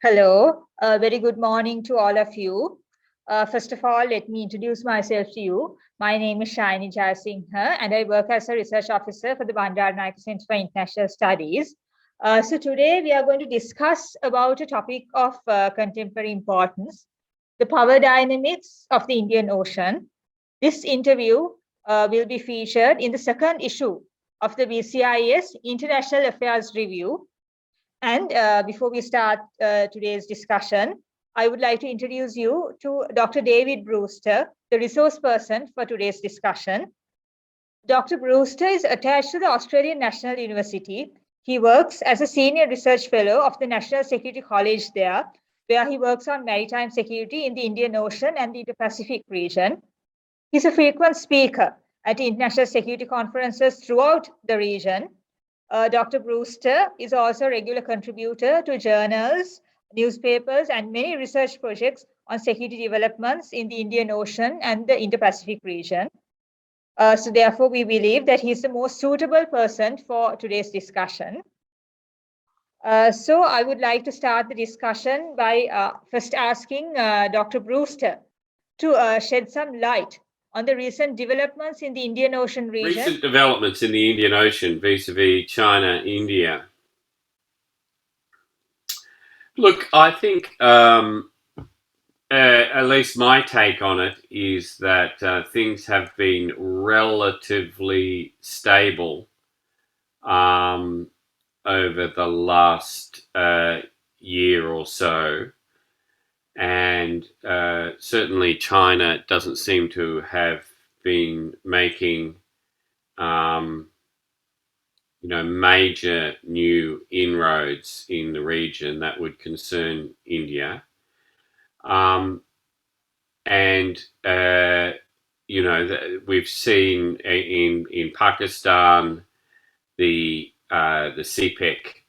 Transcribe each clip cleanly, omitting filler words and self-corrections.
Hello, very good morning to all of you. First of all, let me introduce myself to you. My name is Shayani Jayasinghe, and I work as a research officer for the Bandaranaike Center for International Studies. So today we are going to discuss about a topic of contemporary importance, the power dynamics of the Indian Ocean. This interview will be featured in the second issue of the BCIS International Affairs Review. And before we start today's discussion, I would like to introduce you to Dr. David Brewster, the resource person for today's discussion. Dr. Brewster is attached to the Australian National University. He works as a senior research fellow of the National Security College there, where he works on maritime security in the Indian Ocean and the Indo-Pacific region. He's a frequent speaker at international security conferences throughout the region. Dr. Brewster is also a regular contributor to journals, newspapers, and many research projects on security developments in the Indian Ocean and the Indo-Pacific region. So therefore, we believe that he's the most suitable person for today's discussion. So I would like to start the discussion by first asking Dr. Brewster to shed some light on the recent developments in the Indian Ocean region. Recent developments in the Indian Ocean vis-à-vis China, India. Look, I think at least my take on it is that things have been relatively stable over the last year or so. And certainly China doesn't seem to have been making major new inroads in the region that would concern India. We've seen in Pakistan the CPEC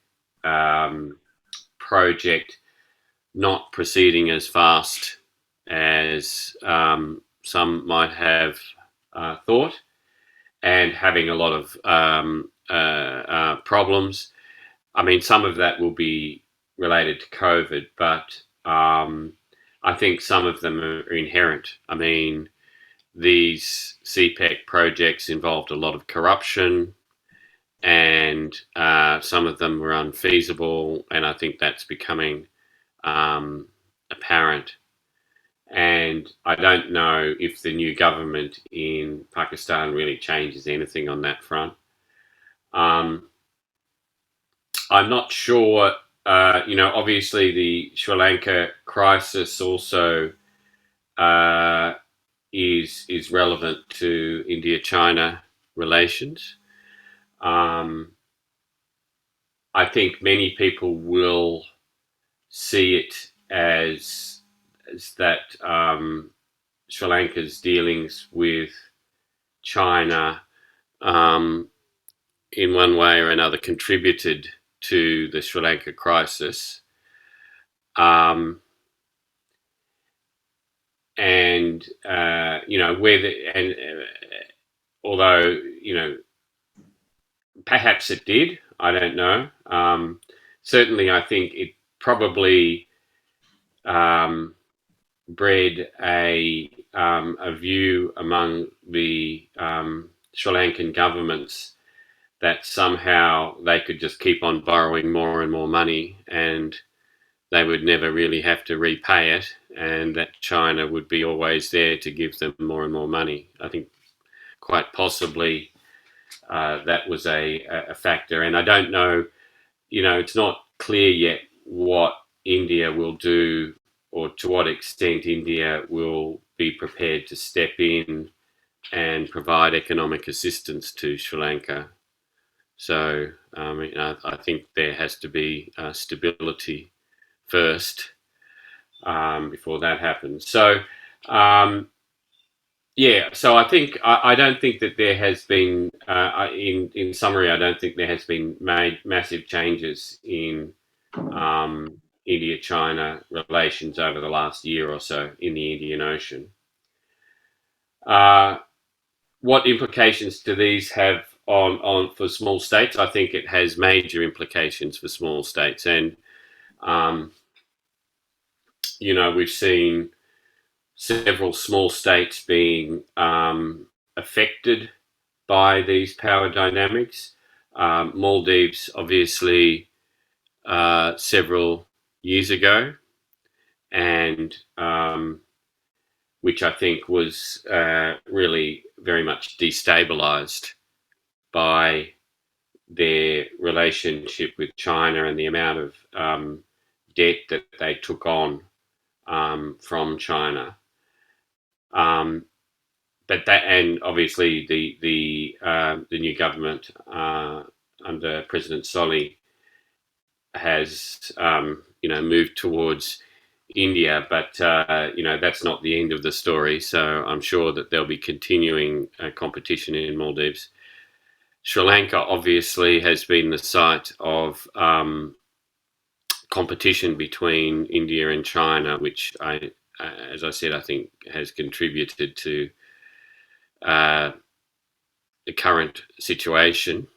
project not proceeding as fast as some might have thought, and having a lot of problems. I mean, some of that will be related to COVID, but I think some of them are inherent. I mean, these CPEC projects involved a lot of corruption, and some of them were unfeasible, and I think that's becoming apparent. And I don't know if the new government in Pakistan really changes anything on that front. I'm not sure, obviously the Sri Lanka crisis also is relevant to India-China relations. I think many people will see it as that Sri Lanka's dealings with China in one way or another contributed to the Sri Lanka crisis. Although, perhaps it did, I don't know. Certainly, I think it probably bred a view among the Sri Lankan governments that somehow they could just keep on borrowing more and more money, and they would never really have to repay it, and that China would be always there to give them more and more money. I think quite possibly that was a factor, and I don't know, it's not clear yet what India will do, or to what extent India will be prepared to step in and provide economic assistance to Sri Lanka. So I think there has to be stability first before that happens. So so I think I don't think that there has been in summary, I don't think there has been made massive changes in India-China relations over the last year or so in the Indian Ocean. What implications do these have on for small states? I think it has major implications for small states, and we've seen several small states being affected by these power dynamics. Maldives, obviously, several years ago, and which I think was really very much destabilized by their relationship with China and the amount of debt that they took on from China. But that, and obviously the new government under President Solly has moved towards India, but that's not the end of the story. So I'm sure that there'll be continuing competition in Maldives. Sri Lanka obviously has been the site of competition between India and China, which as I said, I think has contributed to the current situation.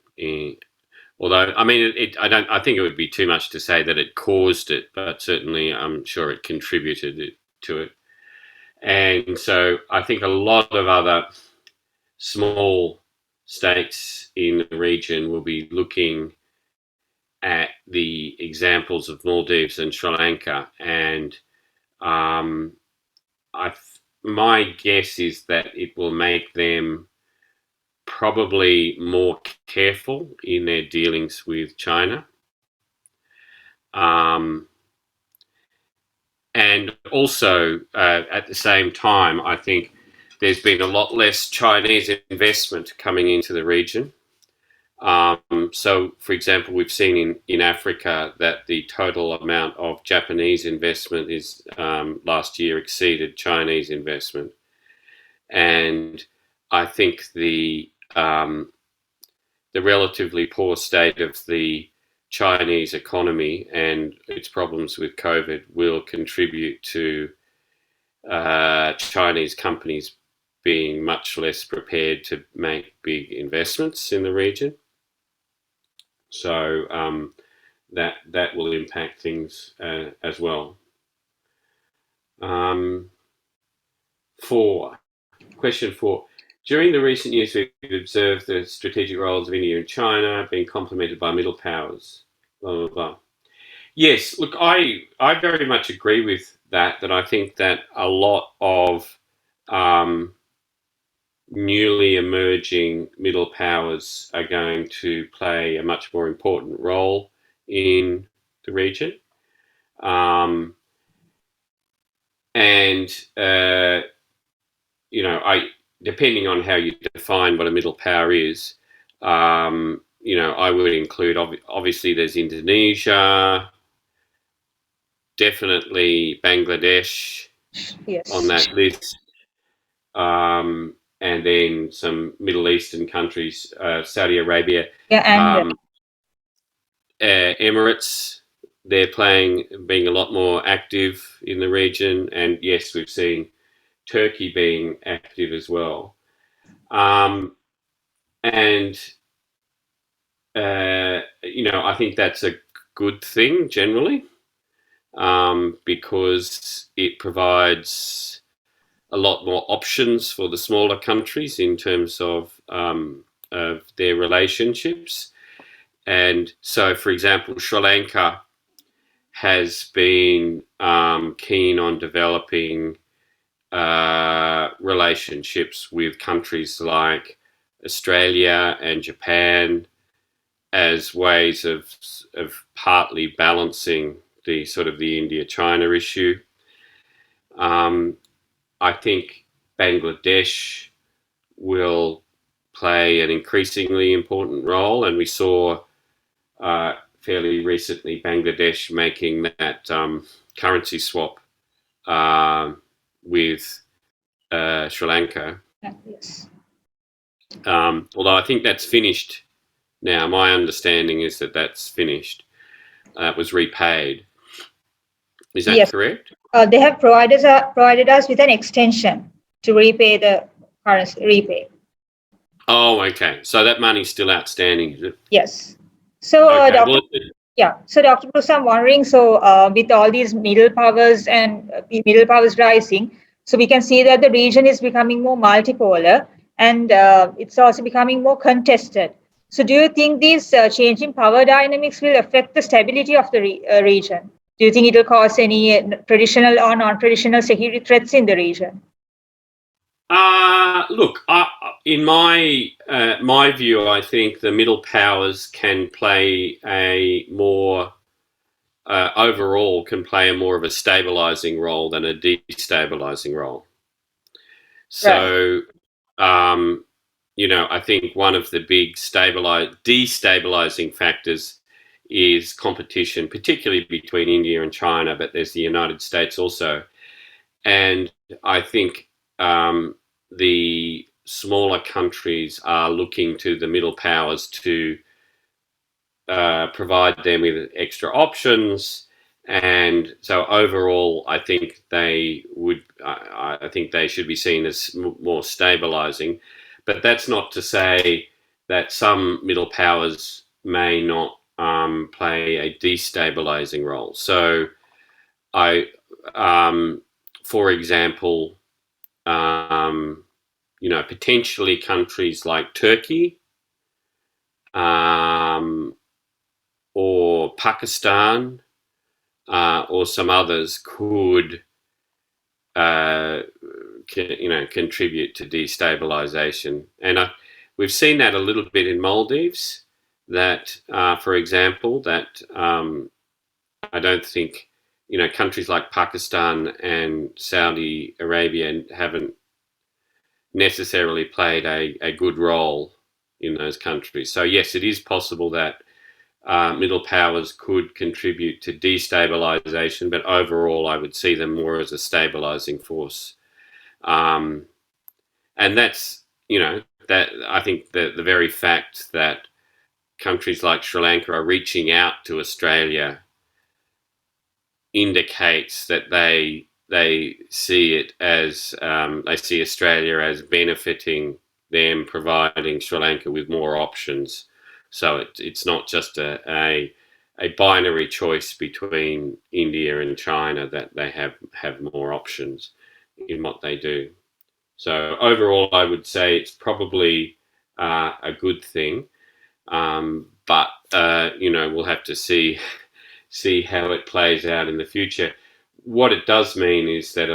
Although, I mean, I think it would be too much to say that it caused it, but certainly I'm sure it contributed to it. And so I think a lot of other small states in the region will be looking at the examples of Maldives and Sri Lanka, and my guess is that it will make them probably more careful in their dealings with China. And also, at the same time, I think there's been a lot less Chinese investment coming into the region. So, for example, we've seen in Africa that the total amount of Japanese investment is last year exceeded Chinese investment. And I think the relatively poor state of the Chinese economy and its problems with COVID will contribute to Chinese companies being much less prepared to make big investments in the region. So that will impact things as well. Question 4. During the recent years, we've observed the strategic roles of India and China being complemented by middle powers. Blah, blah, blah. Yes, look, I very much agree with that I think that a lot of newly emerging middle powers are going to play a much more important role in the region. Depending on how you define what a middle power is, I would include, obviously there's Indonesia, definitely Bangladesh on that list, and then some Middle Eastern countries, Saudi Arabia, Emirates, they're being a lot more active in the region, and yes, we've seen Turkey being active as well. I think that's a good thing generally, because it provides a lot more options for the smaller countries in terms of their relationships. And so, for example, Sri Lanka has been keen on developing relationships with countries like Australia and Japan as ways of partly balancing the sort of the India-China issue. I think Bangladesh will play an increasingly important role, and we saw fairly recently Bangladesh making that currency swap with Sri Lanka. Yes. Although I think that's finished now. My understanding is that that's finished. It was repaid. Is that correct? They have provided us with an extension to repay the currency repay. Oh, okay. So that money's still outstanding, is it? Yes. So, okay. Yeah. So, Dr. Bruce, I'm wondering, so with all these middle powers and middle powers rising, so we can see that the region is becoming more multipolar and it's also becoming more contested. So, do you think these changing power dynamics will affect the stability of the region? Do you think it will cause any traditional or non-traditional security threats in the region? Look, in my view, I think the middle powers can play a more overall can play a more of a stabilizing role than a destabilizing role. Right. So, I think one of the big destabilizing factors is competition, particularly between India and China, but there's the United States also. And I think the smaller countries are looking to the middle powers to provide them with extra options. And so overall, I think they would. I think they should be seen as more stabilising, but that's not to say that some middle powers may not play a destabilising role. So, I, for example, potentially countries like Turkey um, or Pakistan or some others could, contribute to destabilization. And we've seen that a little bit in Maldives. That, for example, that I don't think countries like Pakistan and Saudi Arabia haven't necessarily played a good role in those countries. So yes, it is possible that middle powers could contribute to destabilization, but overall, I would see them more as a stabilizing force. Um, and that's, that I think the very fact that countries like Sri Lanka are reaching out to Australia indicates that they see it as they see Australia as benefiting them, providing Sri Lanka with more options. So it's not just a binary choice between India and China, that they have more options in what they do. So overall, I would say it's probably a good thing, but we'll have to see how it plays out in the future. What it does mean is that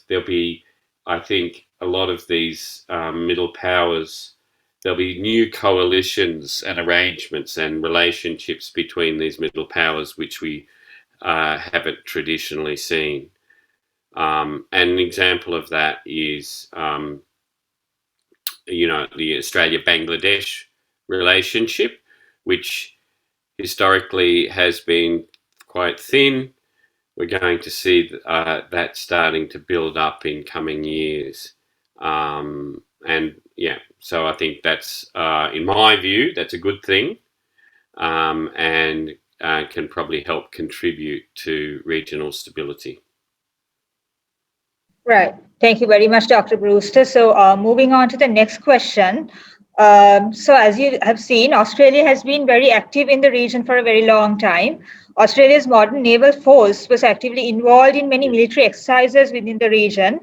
there'll be, I think, a lot of these middle powers. There'll be new coalitions and arrangements and relationships between these middle powers, which we haven't traditionally seen. And an example of that is, the Australia-Bangladesh relationship, which historically has been quite thin. We're going to see that starting to build up in coming years. And yeah, so I think that's, in my view, that's a good thing, and can probably help contribute to regional stability. Right. Thank you very much, Dr. Brewster. So, moving on to the next question. So, as you have seen, Australia has been very active in the region for a very long time. Australia's modern naval force was actively involved in many military exercises within the region.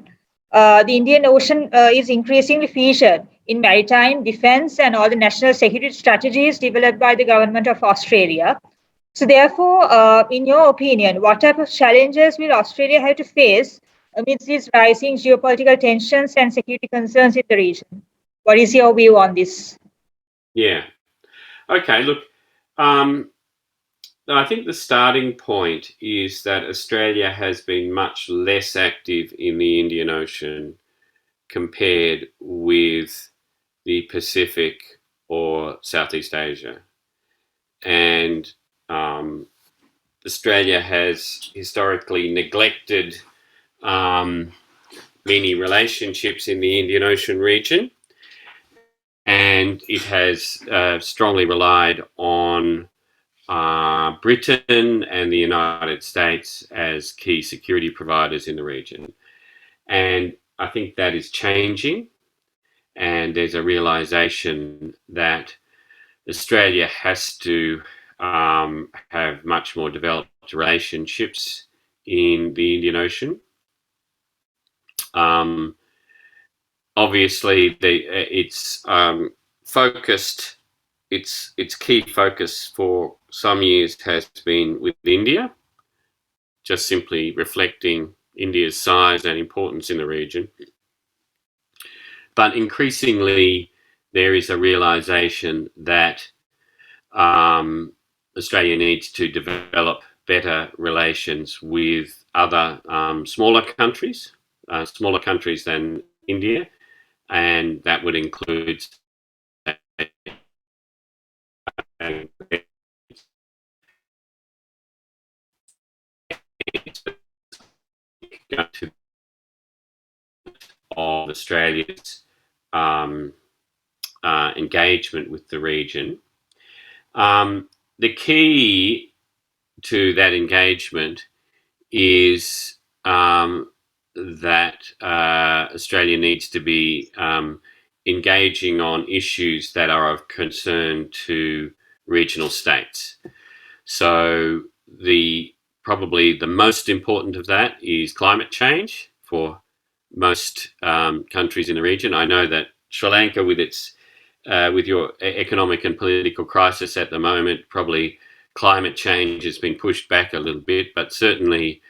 The Indian Ocean is increasingly featured in maritime defense and all the national security strategies developed by the government of Australia. So, therefore, in your opinion, what type of challenges will Australia have to face amidst these rising geopolitical tensions and security concerns in the region? What is your view on this? Yeah. Okay. Look, um, I think the starting point is that Australia has been much less active in the Indian Ocean compared with the Pacific or Southeast Asia. And Australia has historically neglected um, many relationships in the Indian Ocean region, and it has strongly relied on Britain and the United States as key security providers in the region. And I think that is changing, and there's a realization that Australia has to have much more developed relationships in the Indian Ocean. Obviously, it's focused. Its key focus for some years has been with India, just simply reflecting India's size and importance in the region. But increasingly, there is a realization that Australia needs to develop better relations with other smaller countries than India, and that would include of Australia's engagement with the region. The key to that engagement is that Australia needs to be engaging on issues that are of concern to regional states. So probably the most important of that is climate change for most countries in the region. I know that Sri Lanka, with your economic and political crisis at the moment, probably climate change has been pushed back a little bit, but certainly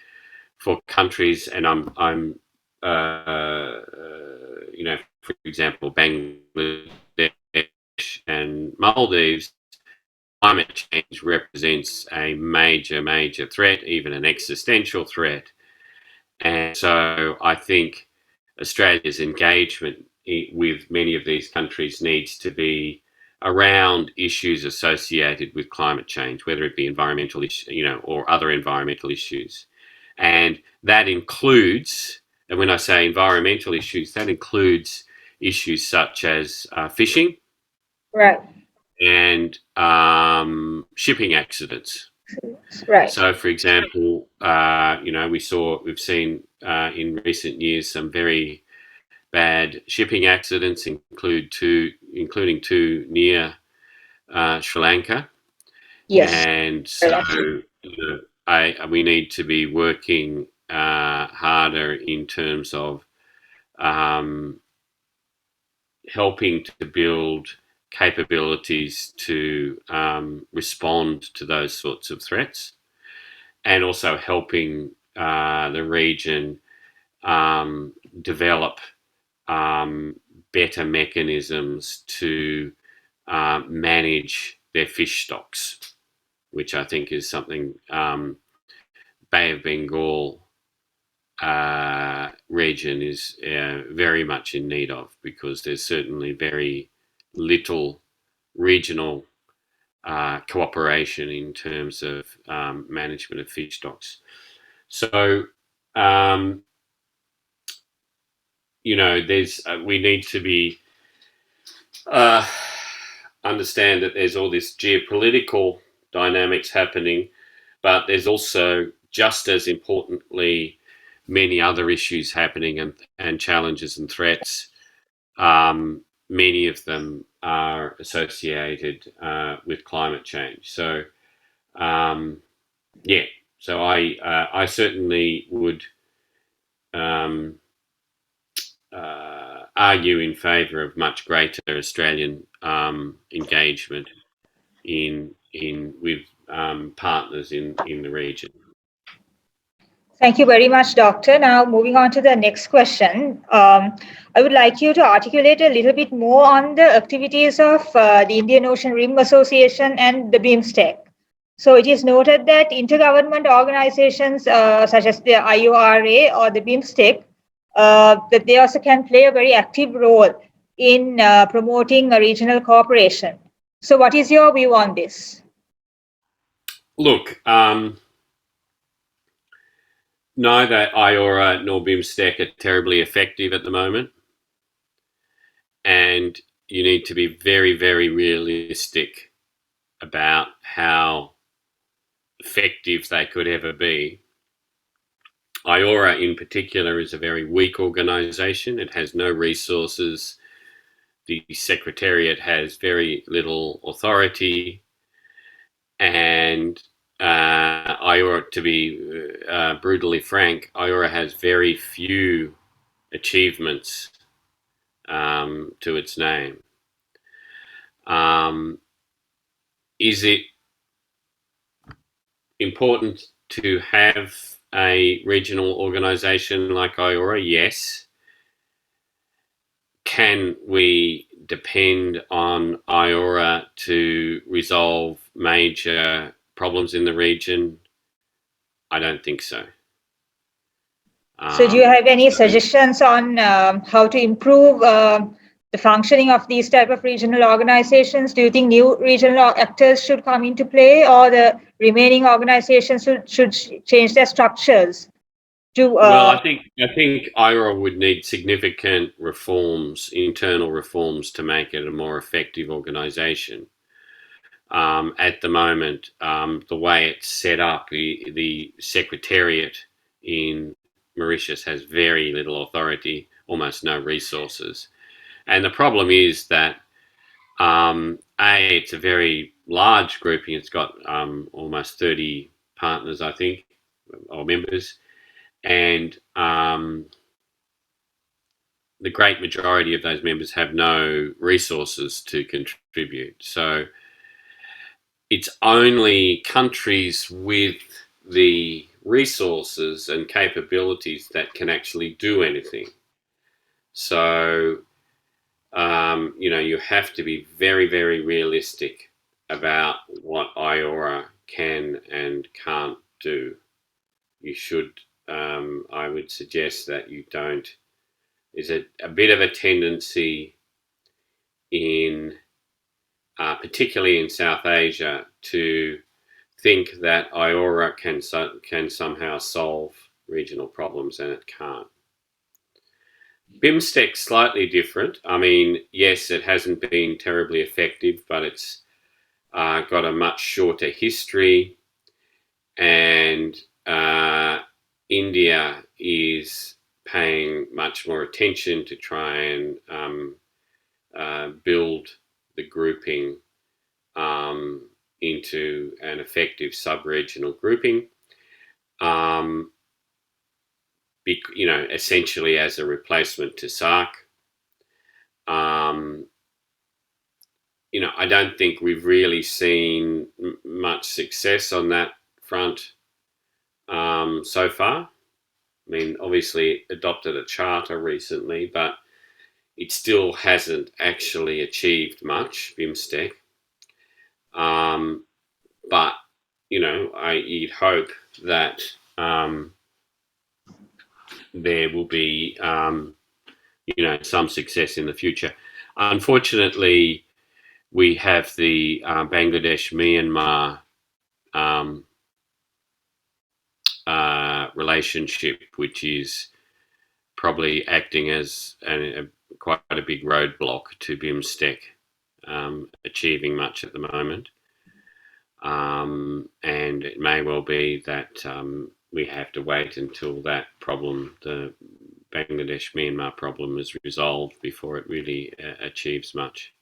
for countries, and I'm for example, Bangladesh and Maldives, climate change represents a major threat, even an existential threat. And so I think Australia's engagement with many of these countries needs to be around issues associated with climate change, whether it be environmental issues, or other environmental issues. And that includes, and when I say environmental issues, that includes issues such as fishing, Right. and shipping accidents. Right. So, for example, we've seen in recent years some very bad shipping accidents, including two near Sri Lanka. Yes. And so we need to be working harder in terms of helping to build capabilities to respond to those sorts of threats, and also helping the region develop better mechanisms to manage their fish stocks, which I think is something Bay of Bengal region is very much in need of, because there's certainly very little regional cooperation in terms of management of fish stocks. So, we need to be understand that there's all this geopolitical dynamics happening, but there's also, just as importantly, many other issues happening, and challenges and threats. Many of them are associated with climate change. So, so I certainly would argue in favour of much greater Australian engagement with partners in the region. Thank you very much, Doctor. Now, moving on to the next question. I would like you to articulate a little bit more on the activities of the Indian Ocean Rim Association and the BIMSTEC. So it is noted that intergovernment organizations such as the IORA or the BIMSTEC, that they also can play a very active role in promoting a regional cooperation. So what is your view on this? Look, neither IORA nor BIMSTEC are terribly effective at the moment. And you need to be very, very realistic about how effective they could ever be. IORA in particular is a very weak organisation. It has no resources. The Secretariat has very little authority. And IORA, to be brutally frank, IORA has very few achievements to its name. Is it important to have a regional organisation like IORA? Yes. Can we depend on IORA to resolve major problems in the region? I don't think so. So do you have any suggestions on how to improve the functioning of these type of regional organizations? Do you think new regional actors should come into play, or the remaining organizations should change their structures? Well, I think IORA would need significant reforms, internal reforms, to make it a more effective organisation. At the moment, the way it's set up, the secretariat in Mauritius has very little authority, almost no resources. And the problem is that, it's a very large grouping. It's got almost 30 partners, I think, or members. And the great majority of those members have no resources to contribute. So it's only countries with the resources and capabilities that can actually do anything. So, you have to be very, very realistic about what IORA can and can't do. You should, I would suggest that you don't. There's a bit of a tendency in, particularly in South Asia, to think that IORA can somehow solve regional problems, and it can't. BIMSTEC's slightly different. I mean, yes, it hasn't been terribly effective, but it's got a much shorter history, and India is paying much more attention to try and build the grouping into an effective sub-regional grouping, essentially as a replacement to SARC. I don't think we've really seen much success on that front so far. I mean, obviously it adopted a charter recently, but it still hasn't actually achieved much, BIMSTEC. But, you'd hope that there will be, some success in the future. Unfortunately, we have the Bangladesh-Myanmar relationship, which is probably acting as quite a big roadblock to BIMSTEC achieving much at the moment. And it may well be that we have to wait until that problem, the Bangladesh-Myanmar problem, is resolved before it really achieves much.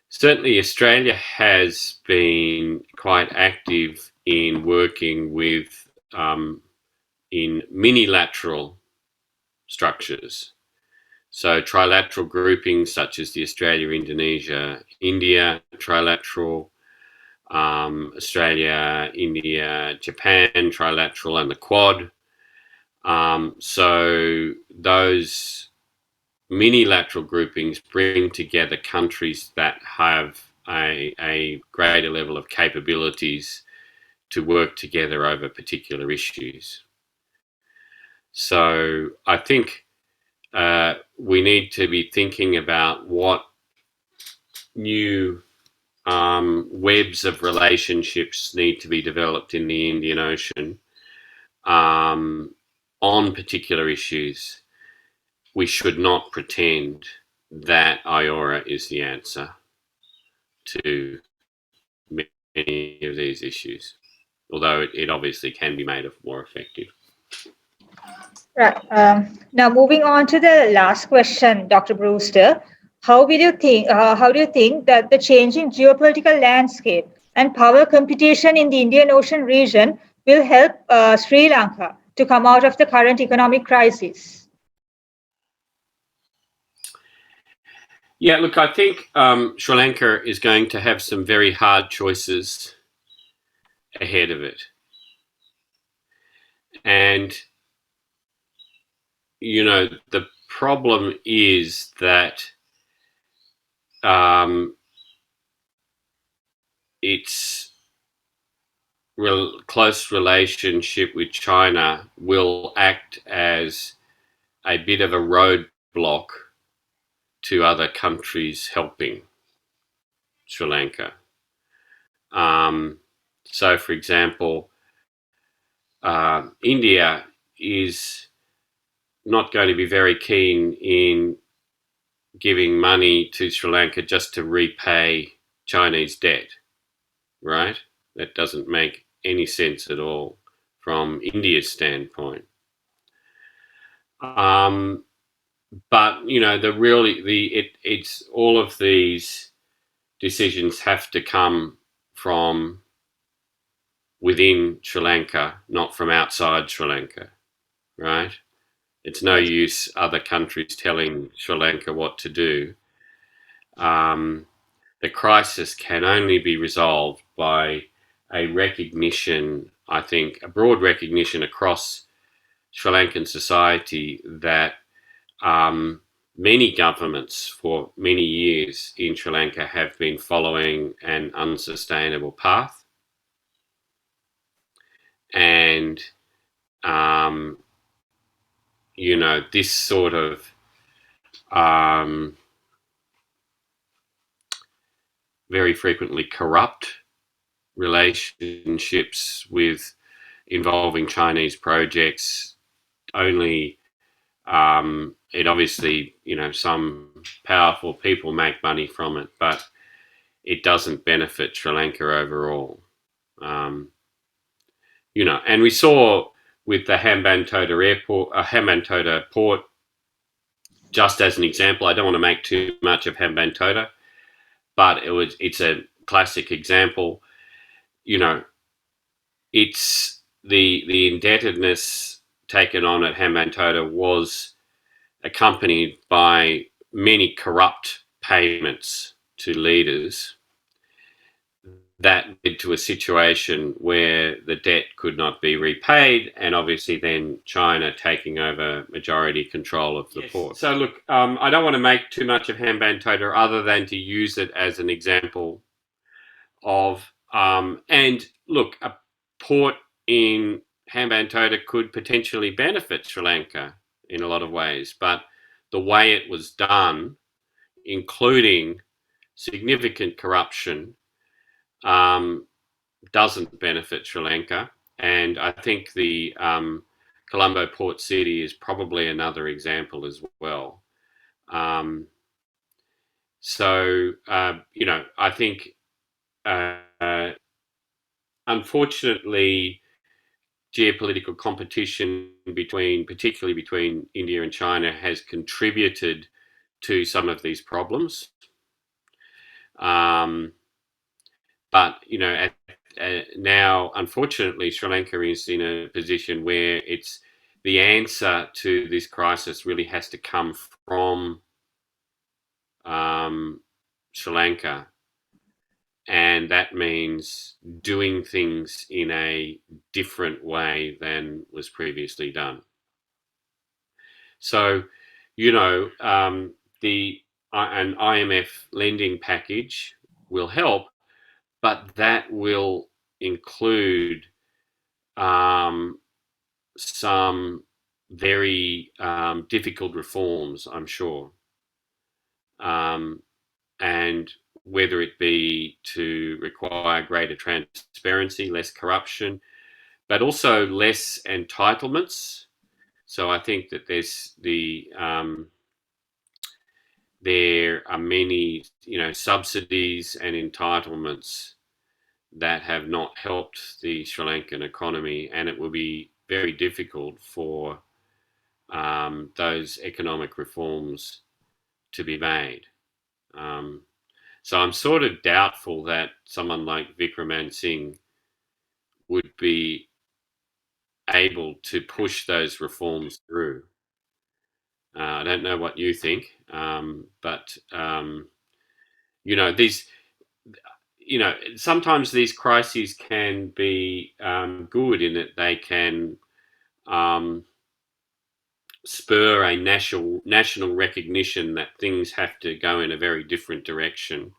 Certainly Australia has been quite active in working with in minilateral structures. So trilateral groupings such as the Australia, Indonesia, India trilateral, Australia, India, Japan trilateral, and the Quad. So those minilateral groupings bring together countries that have a greater level of capabilities to work together over particular issues. So I think we need to be thinking about what new webs of relationships need to be developed in the Indian Ocean on particular issues. We should not pretend that IORA is the answer to many of these issues, although it obviously can be made more effective. Right. Now, moving on to the last question, Dr. Brewster. How do you think that the changing geopolitical landscape and power competition in the Indian Ocean region will help Sri Lanka to come out of the current economic crisis? Yeah, look, I think Sri Lanka is going to have some very hard choices ahead of it. And, the problem is that its close relationship with China will act as a bit of a roadblock to other countries helping Sri Lanka. So, for example, India is not going to be very keen in giving money to Sri Lanka just to repay Chinese debt, right? That doesn't make any sense at all from India's standpoint. But it's all of these decisions have to come from within Sri Lanka, not from outside Sri Lanka, right? It's no use other countries telling Sri Lanka what to do. The crisis can only be resolved by a recognition, I think, a broad recognition across Sri Lankan society that many governments for many years in Sri Lanka have been following an unsustainable path. And, this sort of very frequently corrupt relationships involving Chinese projects only it obviously, some powerful people make money from it, but it doesn't benefit Sri Lanka overall. And we saw with the Hambantota port, just as an example. I don't want to make too much of Hambantota, but it's a classic example. It's the indebtedness taken on at Hambantota was accompanied by many corrupt payments to leaders that led to a situation where the debt could not be repaid, and obviously then China taking over majority control of the port. So look, I don't want to make too much of Hambantota other than to use it as an example of, and look, a port in Hambantota could potentially benefit Sri Lanka in a lot of ways, but the way it was done, including significant corruption, doesn't benefit Sri Lanka. And I think the Colombo Port City is probably another example as well. I think unfortunately, geopolitical competition particularly between India and China, has contributed to some of these problems. But now, unfortunately, Sri Lanka is in a position where the answer to this crisis really has to come from Sri Lanka. And that means doing things in a different way than was previously done. So, an IMF lending package will help, but that will include some very difficult reforms, I'm sure. And whether it be to require greater transparency, less corruption, but also less entitlements. So I think that there are many, subsidies and entitlements that have not helped the Sri Lankan economy, and it will be very difficult for those economic reforms to be made. So I'm sort of doubtful that someone like Vikramansinghe would be able to push those reforms through. I don't know what you think, but these, sometimes these crises can be good in that they can spur a national recognition that things have to go in a very different direction.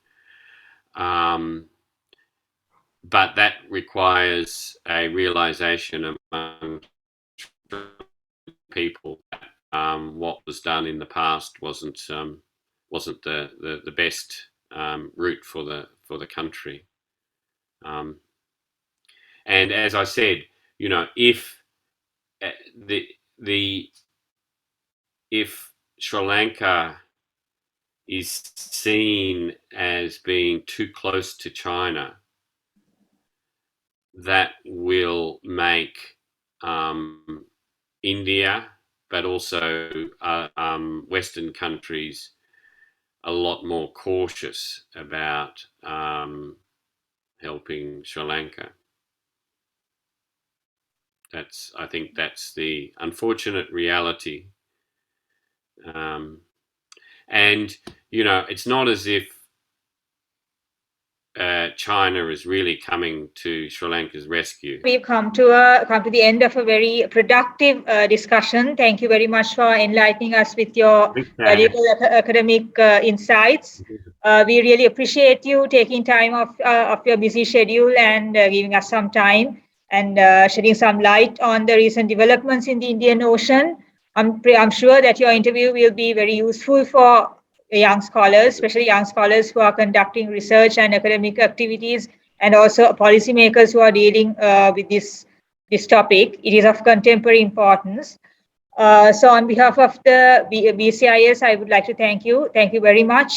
But that requires a realization among people that what was done in the past wasn't the best route for the country. And as I said, if if Sri Lanka is seen as being too close to China, that will make India, but also Western countries, a lot more cautious about helping Sri Lanka. I think that's the unfortunate reality. And it's not as if China is really coming to Sri Lanka's rescue. We've come to the end of a very productive discussion. Thank you very much for enlightening us with your valuable academic insights. We really appreciate you taking time off your busy schedule and giving us some time and shedding some light on the recent developments in the Indian Ocean. I'm sure that your interview will be very useful for young scholars, especially young scholars who are conducting research and academic activities, and also policymakers who are dealing with this topic. It is of contemporary importance. So on behalf of the BCIS, I would like to thank you. Thank you very much.